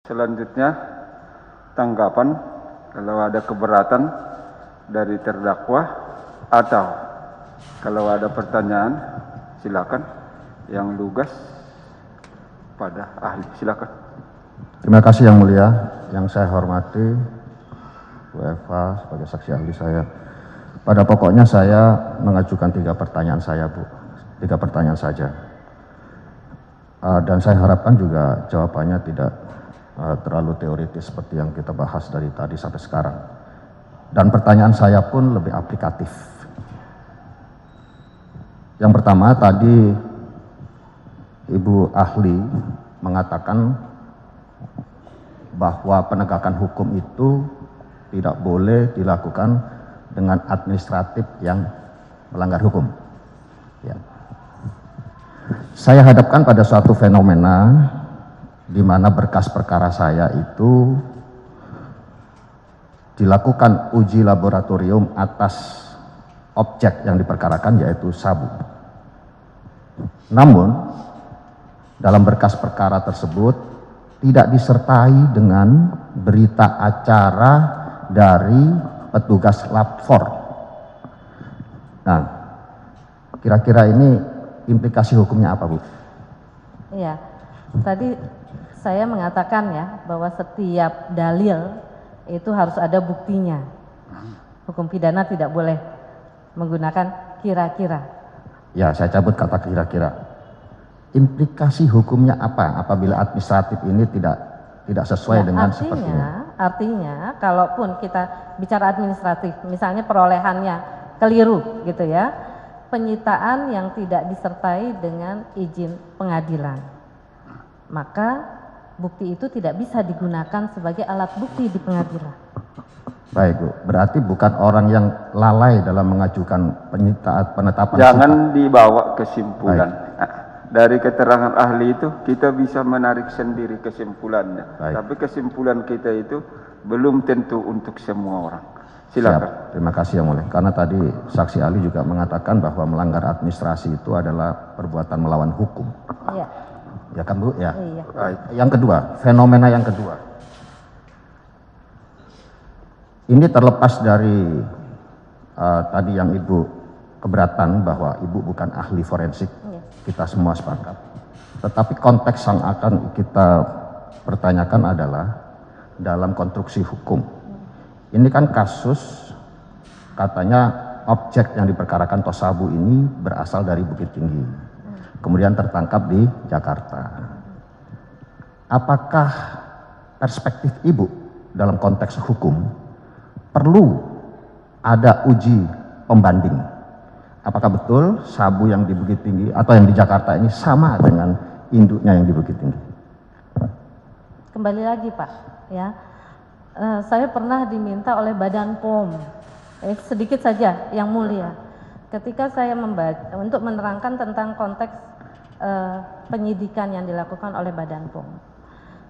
Selanjutnya, tanggapan kalau ada keberatan dari terdakwa atau kalau ada pertanyaan, silakan yang lugas pada ahli. Silakan. Terima kasih Yang Mulia, yang saya hormati Bu Eva sebagai saksi ahli saya. Pada pokoknya saya mengajukan 3 pertanyaan saya, Bu. 3 pertanyaan saja. Dan saya harapkan juga jawabannya tidak terlalu teoritis seperti yang kita bahas dari tadi sampai sekarang. Dan pertanyaan saya pun lebih aplikatif. Yang pertama, tadi Ibu ahli mengatakan bahwa penegakan hukum itu tidak boleh dilakukan dengan administratif yang melanggar hukum. Ya. Saya hadapkan pada suatu fenomena di mana berkas perkara saya itu dilakukan uji laboratorium atas objek yang diperkarakan, yaitu sabu. Namun, dalam berkas perkara tersebut tidak disertai dengan berita acara dari petugas Lapfor. Nah, kira-kira ini implikasi hukumnya apa, Bu? Iya, tadi saya mengatakan ya bahwa setiap dalil itu harus ada buktinya. Hukum pidana tidak boleh menggunakan kira-kira. Ya, saya cabut kata kira-kira. Implikasi hukumnya apa apabila administratif ini tidak sesuai dengan seperti ini? Artinya, kalaupun kita bicara administratif, misalnya perolehannya keliru gitu ya, penyitaan yang tidak disertai dengan izin pengadilan, maka bukti itu tidak bisa digunakan sebagai alat bukti di pengadilan. Baik, Bu. Berarti bukan orang yang lalai dalam mengajukan penetapan. Jangan dibawa kesimpulan. Nah, dari keterangan ahli itu kita bisa menarik sendiri kesimpulannya. Baik. Tapi kesimpulan kita itu belum tentu untuk semua orang. Silakan. Siap. Terima kasih Yang Mulia. Karena tadi saksi ahli juga mengatakan bahwa melanggar administrasi itu adalah perbuatan melawan hukum. Iya. Ya kan, Bu? Ya. Iya. Baik. Yang kedua, fenomena yang kedua. Ini terlepas dari tadi yang Ibu keberatan bahwa Ibu bukan ahli forensik. Iya. Kita semua sepakat. Tetapi konteks yang akan kita pertanyakan adalah dalam konstruksi hukum. Ini kan kasus katanya objek yang diperkarakan Tosabu ini berasal dari Bukit Tinggi. Kemudian tertangkap di Jakarta. Apakah perspektif Ibu dalam konteks hukum perlu ada uji pembanding? Apakah betul sabu yang di Bukit Tinggi atau yang di Jakarta ini sama dengan induknya yang di Bukit Tinggi? Kembali lagi Pak, ya. Saya pernah diminta oleh Badan POM, sedikit saja Yang Mulia, ketika saya membaca untuk menerangkan tentang konteks penyidikan yang dilakukan oleh Badan POM.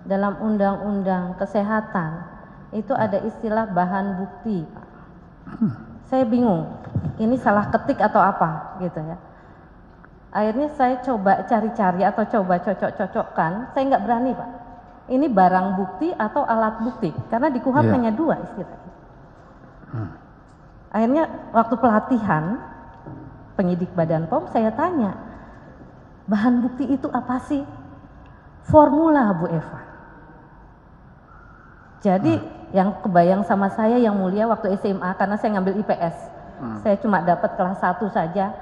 Dalam Undang-Undang Kesehatan itu ada istilah bahan bukti. Saya bingung, ini salah ketik atau apa gitu ya. Akhirnya saya coba cari-cari atau coba cocok-cocokkan, saya nggak berani Pak. Ini barang bukti atau alat bukti, karena di KUHP hanya 2 istilahnya. Akhirnya waktu pelatihan penyidik Badan POM saya tanya, bahan bukti itu apa sih? Formula, Bu Eva. Jadi yang kebayang sama saya Yang Mulia waktu SMA, karena saya ngambil IPS, saya cuma dapat kelas 1 saja.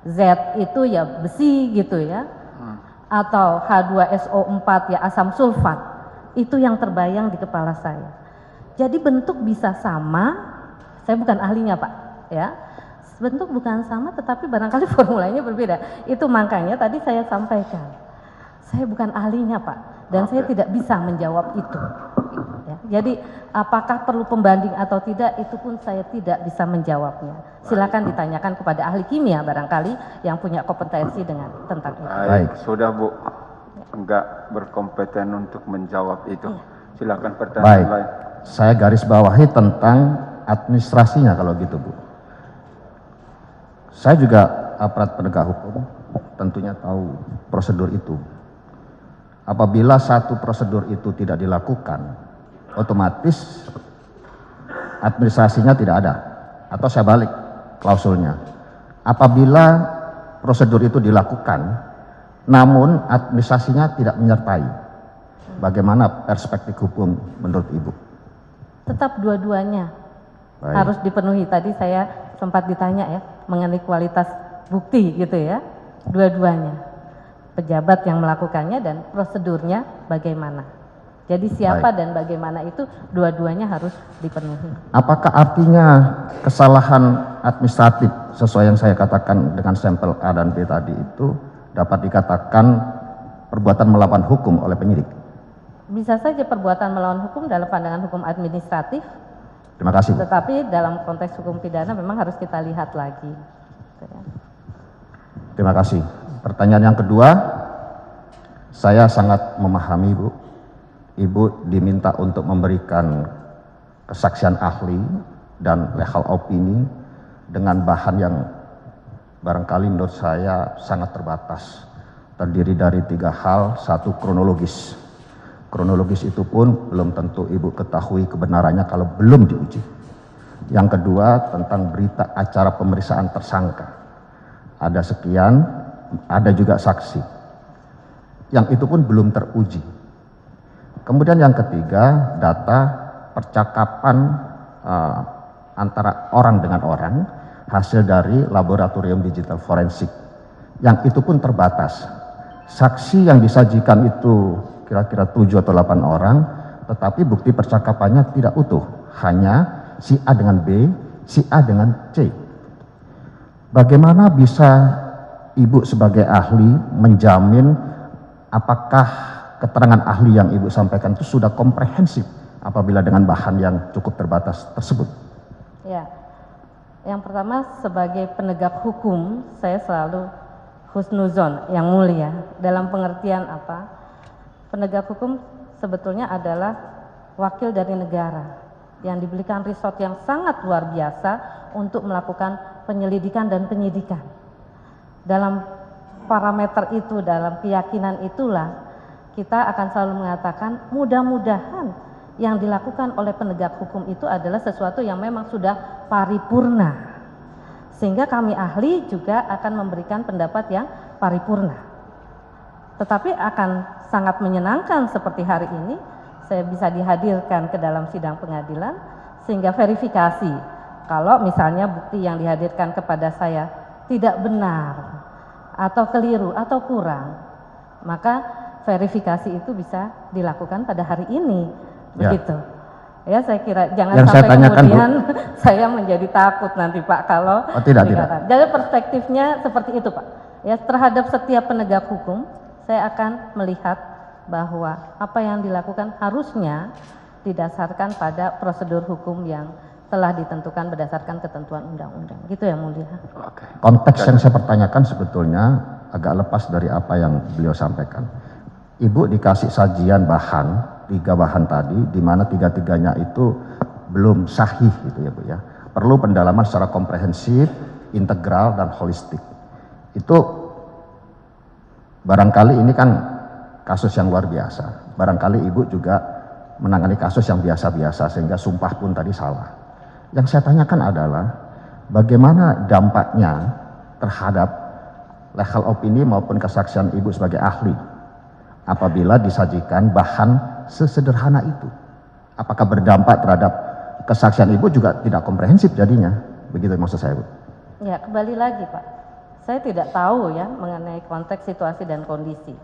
Z itu ya besi gitu ya, atau H2SO4 ya asam sulfat. Itu yang terbayang di kepala saya. Jadi bentuk bisa sama, saya bukan ahlinya Pak, ya. Bentuk bukan sama, tetapi barangkali formulanya berbeda. Itu makanya tadi saya sampaikan, saya bukan ahlinya Pak, dan saya tidak bisa menjawab itu. Ya. Jadi apakah perlu pembanding atau tidak, itu pun saya tidak bisa menjawabnya. Silakan ditanyakan kepada ahli kimia barangkali yang punya kompetensi tentang itu. Baik, sudah Bu, enggak berkompeten untuk menjawab itu. Silakan pertanyaan lain. Saya garis bawahi tentang administrasinya kalau gitu Bu. Saya juga aparat penegak hukum, tentunya tahu prosedur itu. apabila satu prosedur itu tidak dilakukan, otomatis administrasinya tidak ada. Atau saya balik klausulnya. Apabila prosedur itu dilakukan, namun administrasinya tidak menyertai, bagaimana perspektif hukum menurut Ibu? Tetap dua-duanya Baik. harus dipenuhi. Tadi saya sempat ditanya ya mengenai kualitas bukti gitu ya. Dua-duanya. Pejabat yang melakukannya dan prosedurnya bagaimana. Jadi siapa Baik. dan bagaimana itu dua-duanya harus dipenuhi. Apakah artinya kesalahan administratif sesuai yang saya katakan dengan sampel A dan B tadi itu dapat dikatakan perbuatan melawan hukum oleh penyidik? Bisa saja perbuatan melawan hukum dalam pandangan hukum administratif, Terima kasih, Bu. tetapi dalam konteks hukum pidana memang harus kita lihat lagi. Terima kasih. Pertanyaan yang kedua, saya sangat memahami, Bu. Ibu diminta untuk memberikan kesaksian ahli dan legal opini dengan bahan yang barangkali menurut saya sangat terbatas. Terdiri dari 3 hal, 1 kronologis. Kronologis itu pun belum tentu Ibu ketahui kebenarannya kalau belum diuji. Yang kedua tentang berita acara pemeriksaan tersangka. Ada sekian, ada juga saksi. Yang itu pun belum teruji. Kemudian yang ketiga, data percakapan antara orang dengan orang, hasil dari laboratorium digital forensik. Yang itu pun terbatas. Saksi yang disajikan itu kira-kira 7 atau 8 orang, tetapi bukti percakapannya tidak utuh. Hanya si A dengan B, si A dengan C. Bagaimana bisa Ibu sebagai ahli menjamin apakah keterangan ahli yang Ibu sampaikan itu sudah komprehensif apabila dengan bahan yang cukup terbatas tersebut? Ya, yang pertama sebagai penegak hukum saya selalu husnuzon, yang mulia. Dalam pengertian apa? Penegak hukum sebetulnya adalah wakil dari negara yang diberikan resort yang sangat luar biasa untuk melakukan penyelidikan dan penyidikan. Dalam parameter itu, dalam keyakinan itulah kita akan selalu mengatakan mudah-mudahan yang dilakukan oleh penegak hukum itu adalah sesuatu yang memang sudah paripurna. Sehingga kami ahli juga akan memberikan pendapat yang paripurna. Tetapi akan sangat menyenangkan seperti hari ini, saya bisa dihadirkan ke dalam sidang pengadilan, sehingga verifikasi. Kalau misalnya bukti yang dihadirkan kepada saya tidak benar, atau keliru, atau kurang, maka verifikasi itu bisa dilakukan pada hari ini, begitu. Ya, saya kira jangan Yang sampai saya tanyakan, kemudian saya menjadi takut nanti Pak kalau tidak. Jadi perspektifnya seperti itu Pak. Ya, terhadap setiap penegak hukum saya akan melihat bahwa apa yang dilakukan harusnya didasarkan pada prosedur hukum yang telah ditentukan berdasarkan ketentuan undang-undang. Gitu ya Mulia. Konteks yang saya pertanyakan sebetulnya agak lepas dari apa yang beliau sampaikan. Ibu dikasih sajian bahan, 3 bahan tadi, di mana 3-3-nya itu belum sahih gitu ya Bu ya. Perlu pendalaman secara komprehensif, integral, dan holistik. Itu barangkali ini kan kasus yang luar biasa. Barangkali Ibu juga menangani kasus yang biasa-biasa sehingga sumpah pun tadi salah. Yang saya tanyakan adalah bagaimana dampaknya terhadap legal opini maupun kesaksian Ibu sebagai ahli apabila disajikan bahan sesederhana itu. Apakah berdampak terhadap kesaksian Ibu juga tidak komprehensif jadinya? Begitu maksud saya, Bu. Ya, kembali lagi Pak. Saya tidak tahu ya mengenai konteks situasi dan kondisi.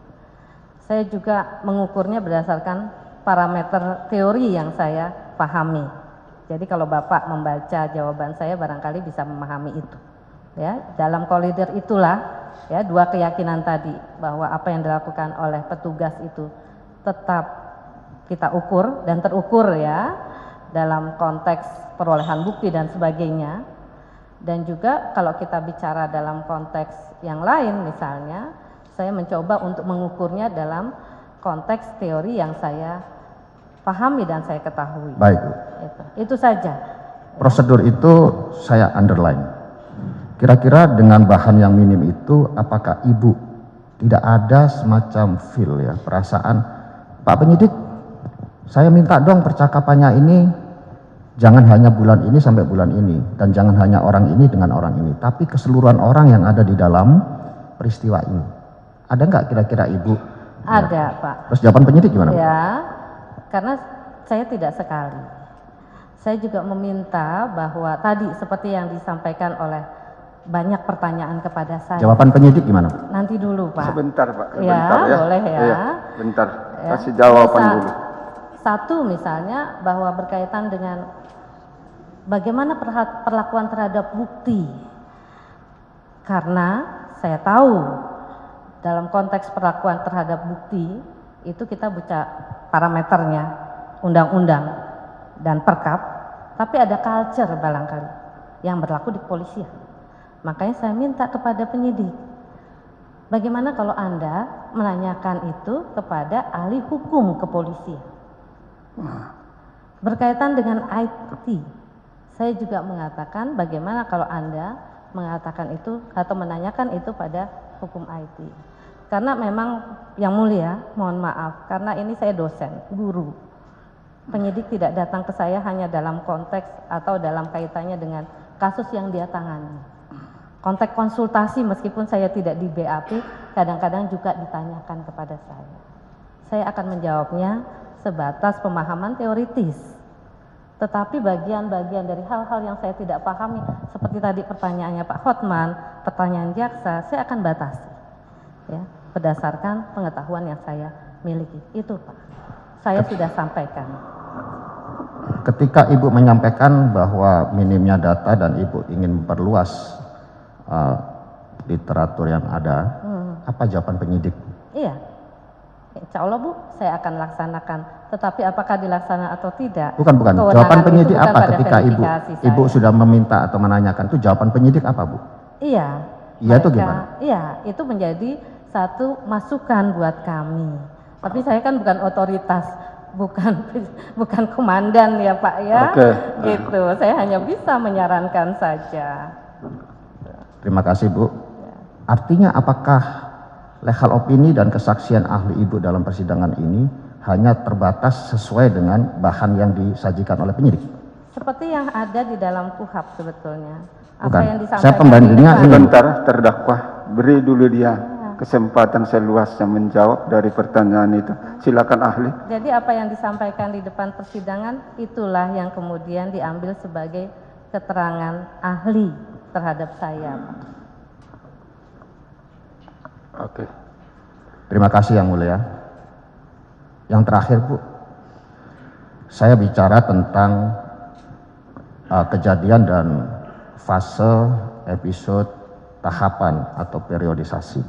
Saya juga mengukurnya berdasarkan parameter teori yang saya pahami. Jadi kalau Bapak membaca jawaban saya barangkali bisa memahami itu. Ya, dalam koridor itulah ya 2 keyakinan tadi bahwa apa yang dilakukan oleh petugas itu tetap kita ukur dan terukur ya dalam konteks perolehan bukti dan sebagainya. Dan juga kalau kita bicara dalam konteks yang lain misalnya, saya mencoba untuk mengukurnya dalam konteks teori yang saya pahami dan saya ketahui. Baik, Bu. Itu saja. Prosedur itu saya underline. Kira-kira dengan bahan yang minim itu apakah Ibu tidak ada semacam feel ya, perasaan, Pak penyidik, saya minta dong percakapannya ini jangan hanya bulan ini sampai bulan ini, dan jangan hanya orang ini dengan orang ini, tapi keseluruhan orang yang ada di dalam peristiwa ini. Ada nggak kira-kira Ibu? Ada, Ya. Pak. Terus jawaban penyidik gimana, Bu? Ya, karena saya tidak sekali. Saya juga meminta bahwa tadi seperti yang disampaikan oleh banyak pertanyaan kepada saya. Jawaban penyidik gimana, Bu? Nanti dulu, Pak. Sebentar Pak, Ya, sebentar ya. boleh ya. Iya, bentar, Ya. kasih jawaban dulu. Satu misalnya bahwa berkaitan dengan bagaimana perlakuan terhadap bukti. Karena saya tahu dalam konteks perlakuan terhadap bukti itu kita baca parameternya, undang-undang dan perkap, tapi ada culture barangkali yang berlaku di kepolisian. Makanya saya minta kepada penyidik, bagaimana kalau Anda menanyakan itu kepada ahli hukum kepolisian? Berkaitan dengan IT, saya juga mengatakan bagaimana kalau Anda mengatakan itu atau menanyakan itu pada hukum IT. Karena memang yang mulia, mohon maaf, karena ini saya dosen, guru. Penyidik tidak datang ke saya hanya dalam konteks atau dalam kaitannya dengan kasus yang dia tangani. Konteks konsultasi meskipun saya tidak di BAP, kadang-kadang juga ditanyakan kepada saya. Saya akan menjawabnya sebatas pemahaman teoritis. Tetapi bagian-bagian dari hal-hal yang saya tidak pahami, seperti tadi pertanyaannya Pak Hotman, pertanyaan jaksa, saya akan batasi. Ya, berdasarkan pengetahuan yang saya miliki. Itu Pak, saya sudah sampaikan. Ketika Ibu menyampaikan bahwa minimnya data dan Ibu ingin memperluas literatur yang ada, apa jawaban penyidik? Iya, insya Allah Bu, saya akan laksanakan. Tetapi apakah dilaksanakan atau tidak? Bukan. Kewenangan Jawaban itu penyidik bukan apa pada ketika verifikasi Ibu saya. sudah meminta atau menanyakan itu, jawaban penyidik apa, Bu? Iya. Iya itu mereka- gimana? Iya, itu menjadi satu masukan buat kami. Tapi saya kan bukan otoritas, bukan komandan ya Pak ya. Oke. Gitu. Saya hanya bisa menyarankan saja. Terima kasih, Bu. Artinya apakah legal opini dan kesaksian ahli Ibu dalam persidangan ini hanya terbatas sesuai dengan bahan yang disajikan oleh penyidik? Seperti yang ada di dalam KUHAP sebetulnya. Bukan. Apa yang disampaikan Saya pembandingnya di depan. ini. Sebentar, terdakwa, beri dulu dia kesempatan seluasnya menjawab dari pertanyaan itu. Silakan ahli. Jadi apa yang disampaikan di depan persidangan itulah yang kemudian diambil sebagai keterangan ahli terhadap saya, Pak. Oke. Terima kasih yang mulia. Yang terakhir, Bu, saya bicara tentang kejadian dan fase, episode, tahapan atau periodisasi.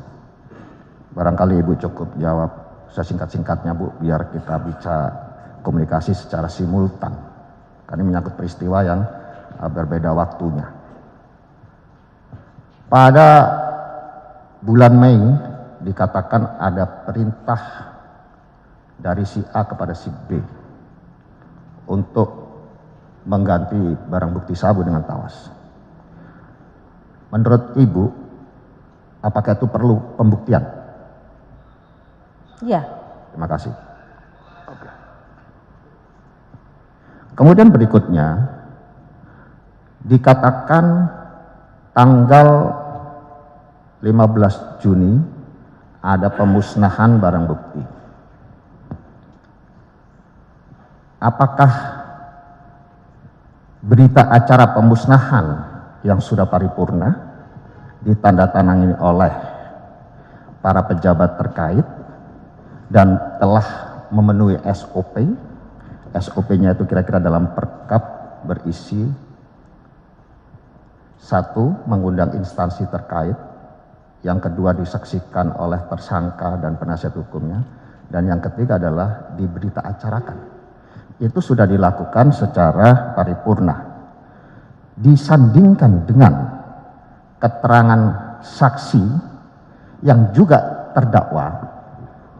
Barangkali Ibu cukup jawab sesingkat-singkatnya, Bu, biar kita bisa komunikasi secara simultan. Karena ini menyangkut peristiwa yang berbeda waktunya. Pada bulan Mei dikatakan ada perintah dari si A kepada si B untuk mengganti barang bukti sabu dengan tawas. Menurut Ibu, apakah itu perlu pembuktian? Iya. Terima kasih. Kemudian berikutnya dikatakan tanggal 15 Juni ada pemusnahan barang bukti. Apakah berita acara pemusnahan yang sudah paripurna ditandatangani oleh para pejabat terkait dan telah memenuhi SOP? SOP-nya itu kira-kira dalam perkap berisi: 1. Mengundang instansi terkait, yang kedua disaksikan oleh tersangka dan penasihat hukumnya, dan yang ketiga adalah diberita acarakan. Itu sudah dilakukan secara paripurna. Disandingkan dengan keterangan saksi yang juga terdakwa,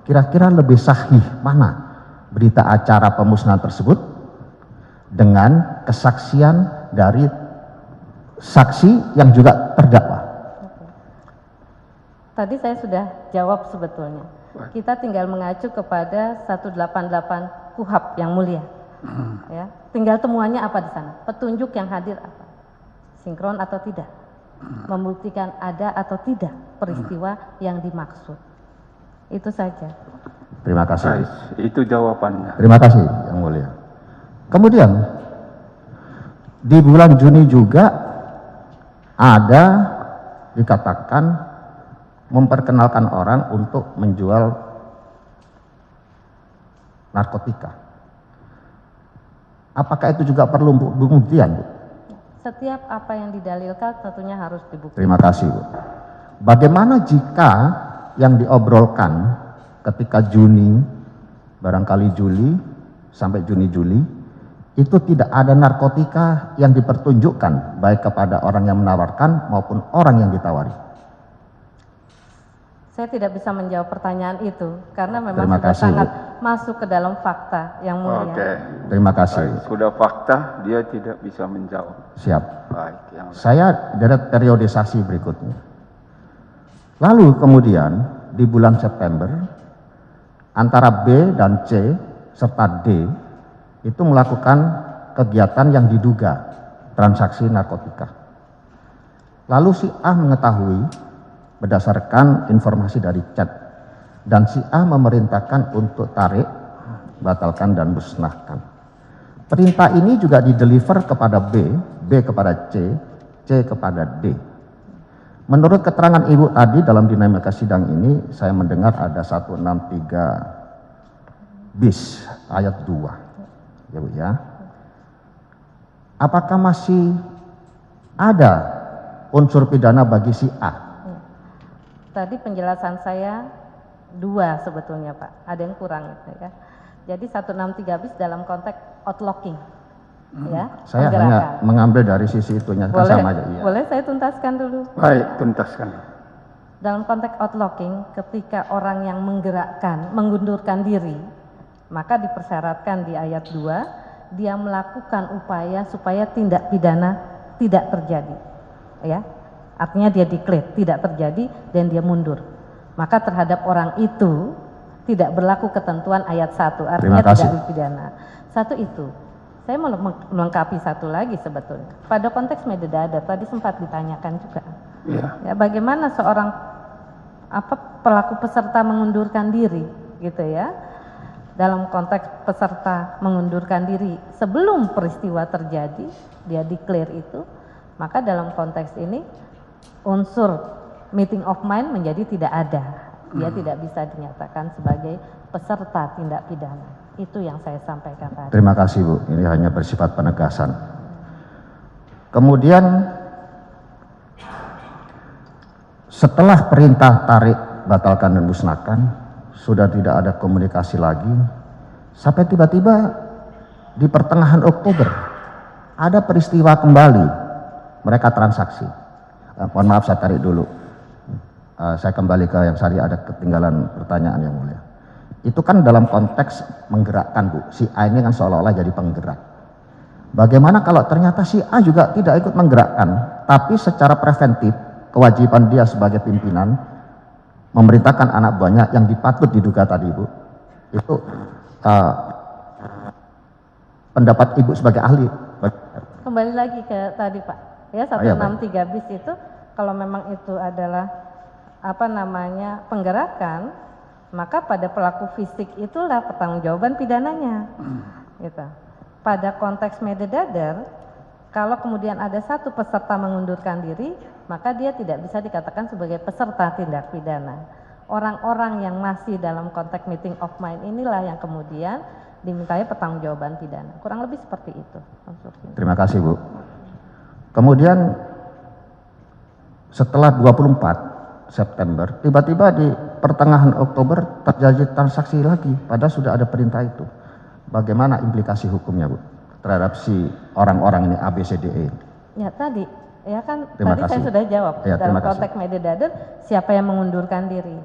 kira-kira lebih sahih mana berita acara pemusnahan tersebut dengan kesaksian dari saksi yang juga terdakwa? Tadi saya sudah jawab sebetulnya. Kita tinggal mengacu kepada 188 KUHP yang mulia. Ya, tinggal temuannya apa di sana? Petunjuk yang hadir apa? Sinkron atau tidak? Membuktikan ada atau tidak peristiwa yang dimaksud. Itu saja. Terima kasih. Baik, itu jawabannya. Terima kasih Yang Mulia. Kemudian di bulan Juni juga ada dikatakan memperkenalkan orang untuk menjual narkotika. Apakah itu juga perlu pembuktian, Bu? Setiap apa yang didalilkan tentunya harus dibuktikan. Terima kasih, Bu. Bagaimana jika yang diobrolkan ketika Juni, barangkali Juli, sampai Juni-Juli, itu tidak ada narkotika yang dipertunjukkan, baik kepada orang yang menawarkan maupun orang yang ditawari? Saya tidak bisa menjawab pertanyaan itu, karena memang Terima sudah kasih, sangat Bu. masuk ke dalam fakta yang mulia. Oke. Terima kasih. Baik, sudah fakta, dia tidak bisa menjawab. Siap. Baik, yang Saya deret periodisasi berikutnya. Lalu kemudian di bulan September antara B dan C serta D itu melakukan kegiatan yang diduga transaksi narkotika. Lalu si A mengetahui berdasarkan informasi dari chat dan si A memerintahkan untuk tarik, batalkan dan musnahkan. Perintah ini juga dideliver kepada B, B kepada C, C kepada D. Menurut keterangan Ibu tadi dalam dinamika sidang ini, saya mendengar ada 163 bis ayat 2. Ya Bu ya. Apakah masih ada unsur pidana bagi si A? Tadi penjelasan saya dua sebetulnya Pak, ada yang kurang ya. Jadi 163 bis dalam konteks outlocking, ya. Saya hanya mengambil dari sisi itunya, kan Boleh, sama aja. Iya. boleh saya tuntaskan dulu. baik, tuntaskan. Dalam konteks outlocking, ketika orang yang menggerakkan, mengundurkan diri, maka dipersyaratkan di ayat 2, dia melakukan upaya supaya tindak pidana tidak terjadi, ya. Artinya dia declare tidak terjadi dan dia mundur. Maka terhadap orang itu tidak berlaku ketentuan ayat 1, artinya tidak dipidana. Satu itu. Saya mau melengkapi satu lagi sebetulnya. Pada konteks metadata tadi sempat ditanyakan juga. Ya, bagaimana seorang pelaku peserta mengundurkan diri gitu ya. Dalam konteks peserta mengundurkan diri sebelum peristiwa terjadi, dia declare itu, maka dalam konteks ini unsur meeting of mind menjadi tidak ada. Dia tidak bisa dinyatakan sebagai peserta tindak pidana. Itu yang saya sampaikan tadi. Terima kasih Bu, ini hanya bersifat penegasan. Kemudian setelah perintah tarik, batalkan dan musnahkan, sudah tidak ada komunikasi lagi, sampai tiba-tiba di pertengahan Oktober ada peristiwa kembali, mereka transaksi. Mohon maaf saya tarik dulu. Saya kembali ke yang tadi, ada ketinggalan pertanyaan yang mulia. Itu kan dalam konteks menggerakkan Bu. Si A ini kan seolah-olah jadi penggerak. Bagaimana kalau ternyata si A juga tidak ikut menggerakkan, tapi secara preventif kewajiban dia sebagai pimpinan memerintahkan anak buahnya yang dipatut diduga tadi Bu. Itu pendapat Ibu sebagai ahli. Kembali lagi ke tadi Pak. Ya 163 bis itu kalau memang itu adalah penggerakan, maka pada pelaku fisik itulah pertanggungjawaban pidananya. Gitu. Pada konteks metadata, kalau kemudian ada satu peserta mengundurkan diri, maka dia tidak bisa dikatakan sebagai peserta tindak pidana. Orang-orang yang masih dalam konteks meeting of mind inilah yang kemudian dimintai pertanggungjawaban pidana. Kurang lebih seperti itu. Terima kasih Bu. Kemudian setelah 24 September, tiba-tiba di pertengahan Oktober terjadi transaksi lagi, padahal sudah ada perintah itu. Bagaimana implikasi hukumnya Bu terhadap si orang-orang ini ABCDE? Ya tadi, ya kan Terima tadi kasih. saya sudah jawab Ya, dalam terima kasih. konteks metadata siapa yang mengundurkan diri.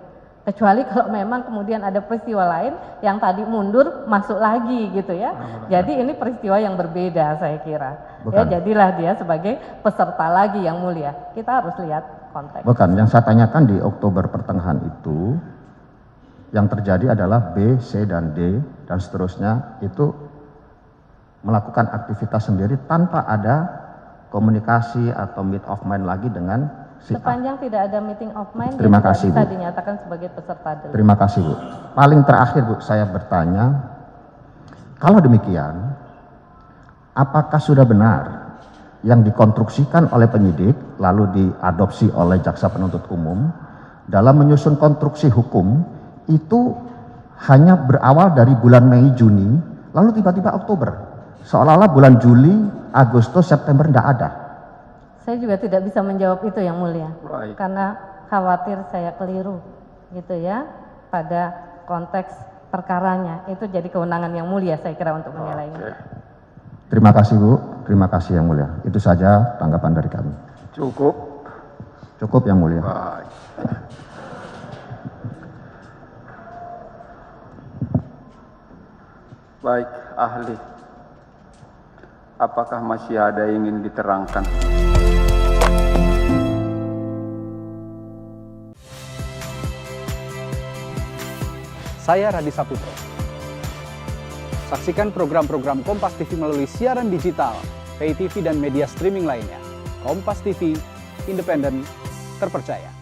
Kecuali kalau memang kemudian ada peristiwa lain yang tadi mundur masuk lagi gitu ya. Jadi ini peristiwa yang berbeda saya kira. Ya, Bukan. jadilah dia sebagai peserta lagi yang mulia. Kita harus lihat konteks. Bukan, yang saya tanyakan di Oktober pertengahan itu, yang terjadi adalah B, C, dan D, dan seterusnya itu melakukan aktivitas sendiri tanpa ada komunikasi atau meet of mind lagi dengan si A. Sepanjang tidak ada meeting of mind, Terima dia kasih, tidak bisa Bu. dinyatakan sebagai peserta delik. Terima kasih, Bu. Paling terakhir, Bu, saya bertanya, kalau demikian, apakah sudah benar yang dikonstruksikan oleh penyidik lalu diadopsi oleh jaksa penuntut umum dalam menyusun konstruksi hukum itu hanya berawal dari bulan Mei, Juni, lalu tiba-tiba Oktober, seolah-olah bulan Juli, Agustus, September tidak ada? Saya juga tidak bisa menjawab itu yang mulia, Baik. karena khawatir saya keliru gitu ya pada konteks perkaranya. Itu jadi kewenangan yang mulia saya kira untuk menilainya. Oke. Terima kasih, Bu. Terima kasih yang mulia. Itu saja tanggapan dari kami. Cukup. Cukup yang mulia. Baik. Baik, ahli. Apakah masih ada yang ingin diterangkan? Saya Radi Saputro. Saksikan program-program Kompas TV melalui siaran digital, pay TV dan media streaming lainnya. Kompas TV, independen, terpercaya.